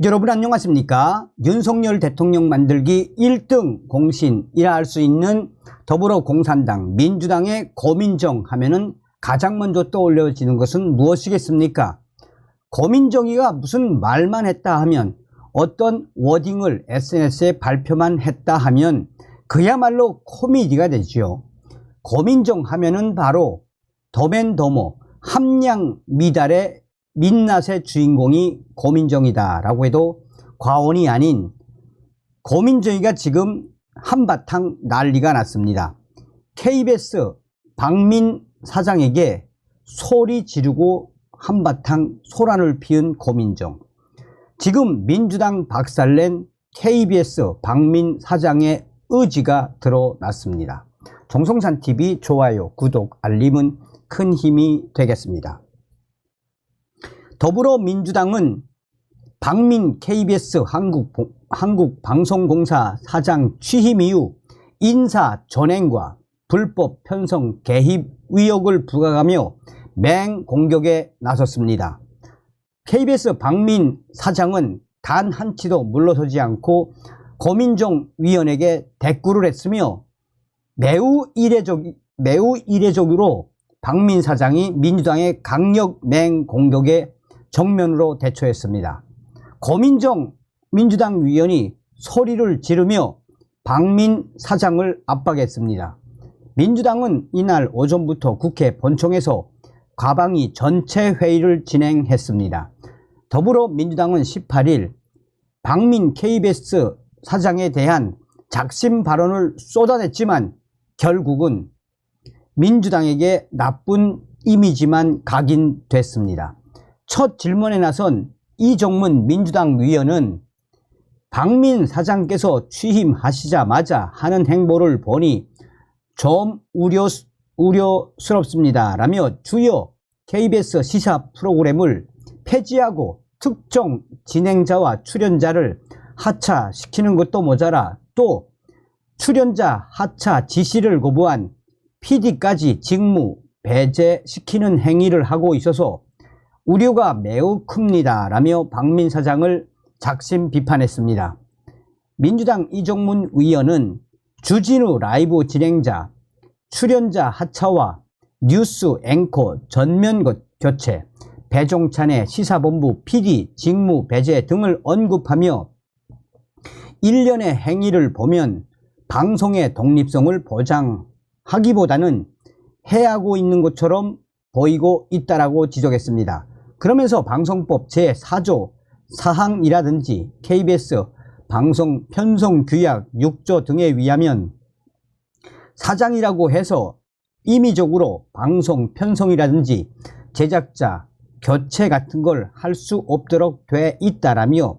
여러분 안녕하십니까? 윤석열 대통령 만들기 1등 공신이라 할 수 있는 더불어공산당, 민주당의 고민정 하면은 가장 먼저 떠올려지는 것은 무엇이겠습니까? 고민정이가 무슨 말만 했다 하면, 어떤 워딩을 SNS에 발표만 했다 하면 그야말로 코미디가 되지요. 고민정 하면은 바로 더맨더머 함량미달의 민낯의 주인공이 고민정이다 라고 해도 과언이 아닌 고민정이가 지금 한바탕 난리가 났습니다. KBS 박민 사장에게 소리 지르고 한바탕 소란을 피운 고민정. 지금 민주당 박살낸 KBS 박민 사장의 의지가 드러났습니다. 정성찬TV 좋아요, 구독, 알림은 큰 힘이 되겠습니다. 더불어민주당은 박민 KBS 한국방송공사 사장 취임 이후 인사 전횡과 불법 편성 개입 의혹을 부각하며 맹공격에 나섰습니다. KBS 박민 사장은 단 한치도 물러서지 않고 고민정 위원에게 대꾸를 했으며 매우 이례적으로 박민 사장이 민주당의 강력 맹공격에 정면으로 대처했습니다. 고민정 민주당 위원이 소리를 지르며 박민 사장을 압박했습니다. 민주당은 이날 오전부터 국회 본청에서 과방위 전체 회의를 진행했습니다. 더불어민주당은 18일 박민 KBS 사장에 대한 작심 발언을 쏟아냈지만 결국은 민주당에게 나쁜 이미지만 각인됐습니다. 첫 질문에 나선 이정문 민주당 위원은 박민 사장께서 취임하시자마자 하는 행보를 보니 좀 우려스럽습니다 라며 주요 KBS 시사 프로그램을 폐지하고 특정 진행자와 출연자를 하차시키는 것도 모자라 또 출연자 하차 지시를 거부한 PD까지 직무 배제시키는 행위를 하고 있어서 우려가 매우 큽니다 라며 박민 사장을 작심 비판했습니다. 민주당 이정문 위원은 주진우 라이브 진행자, 출연자 하차와 뉴스 앵커 전면 교체, 배종찬의 시사본부 PD 직무 배제 등을 언급하며 일련의 행위를 보면 방송의 독립성을 보장하기보다는 해하고 있는 것처럼 보이고 있다라고 지적했습니다. 그러면서 방송법 제4조 사항이라든지 KBS 방송 편성 규약 6조 등에 의하면 사장이라고 해서 임의적으로 방송 편성이라든지 제작자 교체 같은 걸 할 수 없도록 돼 있다라며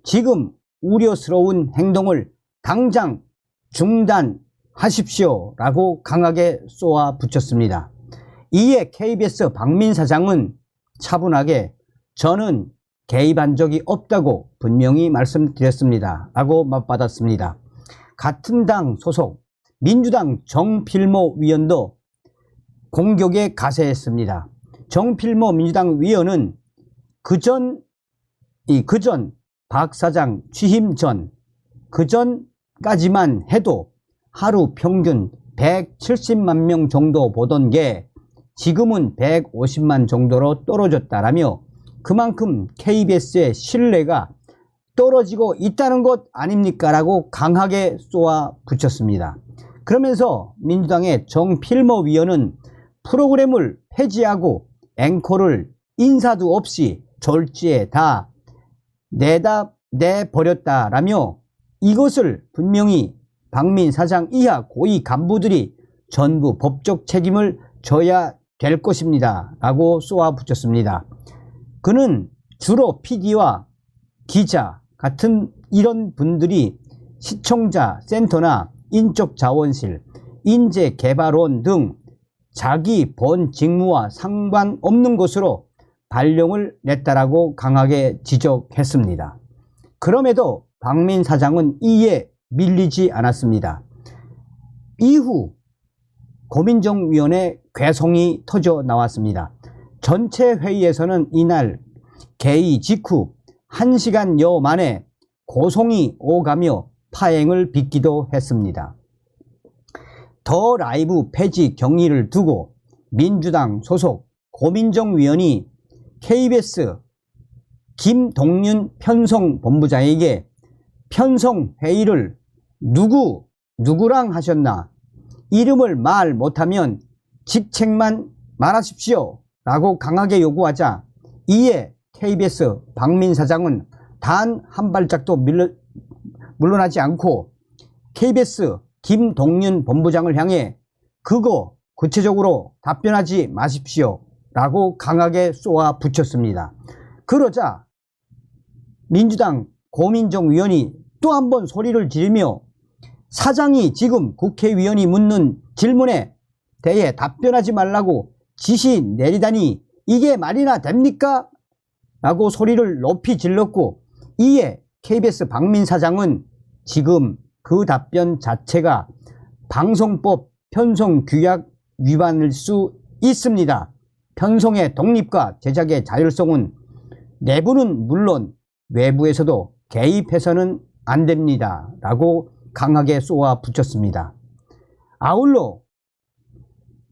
지금 우려스러운 행동을 당장 중단하십시오 라고 강하게 쏘아붙였습니다. 이에 KBS 박민 사장은 차분하게 저는 개입한 적이 없다고 분명히 말씀드렸습니다 라고 맞받았습니다. 같은 당 소속 민주당 정필모 위원도 공격에 가세했습니다. 정필모 민주당 위원은 그전 박 사장 취임 전 그전까지만 해도 하루 평균 170만 명 정도 보던 게 지금은 150만 정도로 떨어졌다라며 그만큼 KBS의 신뢰가 떨어지고 있다는 것 아닙니까? 라고 강하게 쏘아붙였습니다. 그러면서 민주당의 정필모 위원은 프로그램을 폐지하고 앵커를 인사도 없이 졸지에 다 내버렸다라며 이것을 분명히 박민 사장 이하 고위 간부들이 전부 법적 책임을 져야 될 것입니다 라고 쏘아붙였습니다. 그는 주로 PD와 기자 같은 이런 분들이 시청자 센터나 인적자원실, 인재개발원 등 자기 본 직무와 상관없는 것으로 발령을 냈다라고 강하게 지적했습니다. 그럼에도 박민 사장은 이에 밀리지 않았습니다. 이후 고민정 위원의 괴성이 터져 나왔습니다. 전체 회의에서는 이날 개의 직후 1시간여 만에 고송이 오가며 파행을 빚기도 했습니다. 더 라이브 폐지 경위를 두고 민주당 소속 고민정 위원이 KBS 김동윤 편성본부장에게 편성회의를 누구랑 하셨나, 이름을 말 못하면 직책만 말하십시오 라고 강하게 요구하자, 이에 KBS 박민 사장은 단 한 발짝도 물러나지 않고 KBS 김동윤 본부장을 향해 그거 구체적으로 답변하지 마십시오 라고 강하게 쏘아 붙였습니다. 그러자 민주당 고민정 위원이 또 한 번 소리를 지르며 사장이 지금 국회의원이 묻는 질문에 대해 답변하지 말라고 지시 내리다니 이게 말이나 됩니까? 라고 소리를 높이 질렀고, 이에 KBS 박민 사장은 지금 그 답변 자체가 방송법 편성규약 위반일 수 있습니다. 편성의 독립과 제작의 자율성은 내부는 물론 외부에서도 개입해서는 안 됩니다 라고 강하게 쏘아 붙였습니다. 아울러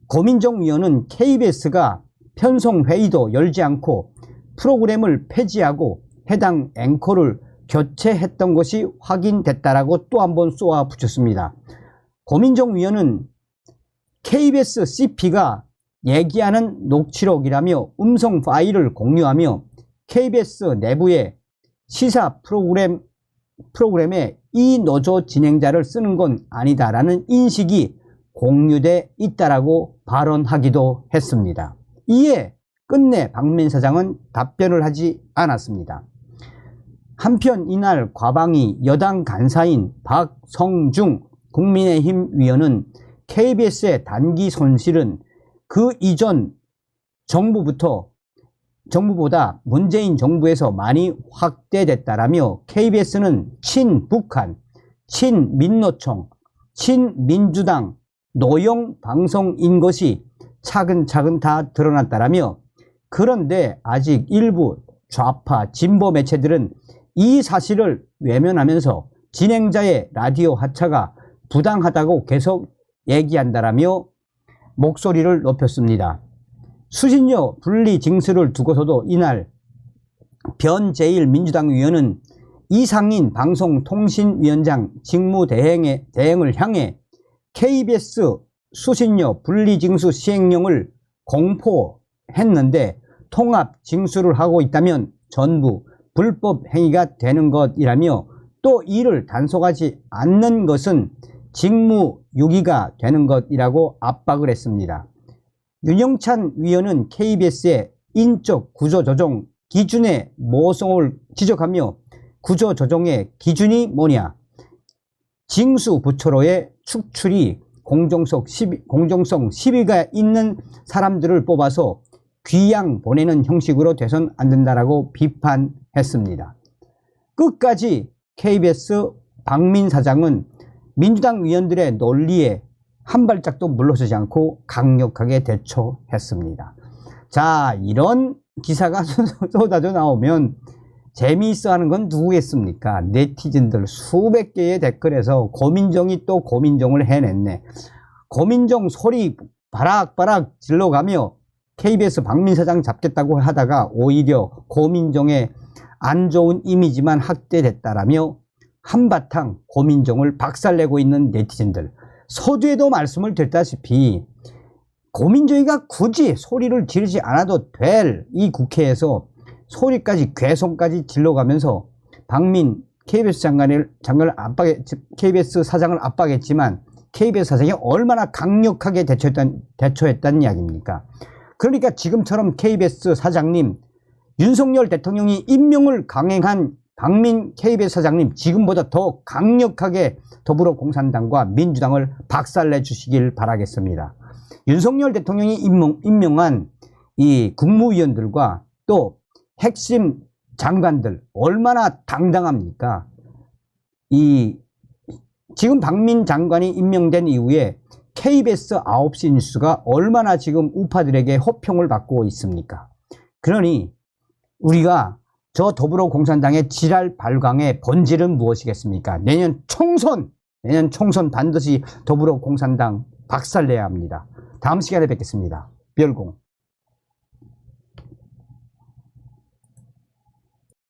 고민정 위원은 KBS가 편성회의도 열지 않고 프로그램을 폐지하고 해당 앵커를 교체했던 것이 확인됐다라고 또 한 번 쏘아 붙였습니다. 고민정 위원은 KBS CP가 얘기하는 녹취록이라며 음성 파일을 공유하며 KBS 내부의 시사 프로그램에 이 노조 진행자를 쓰는 건 아니다라는 인식이 공유돼 있다라고 발언하기도 했습니다. 이에 끝내 박민 사장은 답변을 하지 않았습니다. 한편 이날 과방위 여당 간사인 박성중 국민의힘 위원은 KBS의 단기 손실은 그 이전 정부보다 문재인 정부에서 많이 확대됐다라며 KBS는 친북한, 친민노총, 친민주당 노영 방송인 것이 차근차근 다 드러났다라며, 그런데 아직 일부 좌파 진보 매체들은 이 사실을 외면하면서 진행자의 라디오 하차가 부당하다고 계속 얘기한다라며 목소리를 높였습니다. 수신료 분리 징수를 두고서도 이날 변제일 민주당 의원은 이상인 방송통신위원장 직무대행을 향해 KBS 수신료 분리 징수 시행령을 공포했는데 통합 징수를 하고 있다면 전부 불법 행위가 되는 것이라며, 또 이를 단속하지 않는 것은 직무유기가 되는 것이라고 압박을 했습니다. 윤영찬 위원은 KBS의 인적 구조조정 기준의 모성을 지적하며 구조조정의 기준이 뭐냐, 징수부처로의 축출이 공정성 시비가 있는 사람들을 뽑아서 귀양 보내는 형식으로 돼선 안 된다라고 비판했습니다. 끝까지 KBS 박민 사장은 민주당 위원들의 논리에 한 발짝도 물러서지 않고 강력하게 대처했습니다. 자, 이런 기사가 쏟아져 나오면 재미있어 하는 건 누구겠습니까? 네티즌들 수백 개의 댓글에서 고민정이 또 고민정을 해냈네. 고민정 소리 바락바락 질러가며 KBS 박민 사장 잡겠다고 하다가 오히려 고민정의 안 좋은 이미지만 확대됐다라며 한바탕 고민정을 박살내고 있는 네티즌들. 서두에도 말씀을 드렸다시피 고민정이가 굳이 소리를 지르지 않아도 될 이 국회에서 소리까지 괴성까지 질러가면서 박민 KBS KBS 사장을 압박했지만 KBS 사장이 얼마나 강력하게 대처했다는 이야기입니까? 그러니까 지금처럼 KBS 사장님, 윤석열 대통령이 임명을 강행한 박민 KBS 사장님, 지금보다 더 강력하게 더불어공산당과 민주당을 박살내 주시길 바라겠습니다. 윤석열 대통령이 임명한 이 국무위원들과 또 핵심 장관들 얼마나 당당합니까? 지금 박민 장관이 임명된 이후에 KBS 9시 뉴스가 얼마나 지금 우파들에게 호평을 받고 있습니까? 그러니 우리가 저 더불어공산당의 지랄 발광의 본질은 무엇이겠습니까? 내년 총선 반드시 더불어공산당 박살내야 합니다. 다음 시간에 뵙겠습니다. 별공.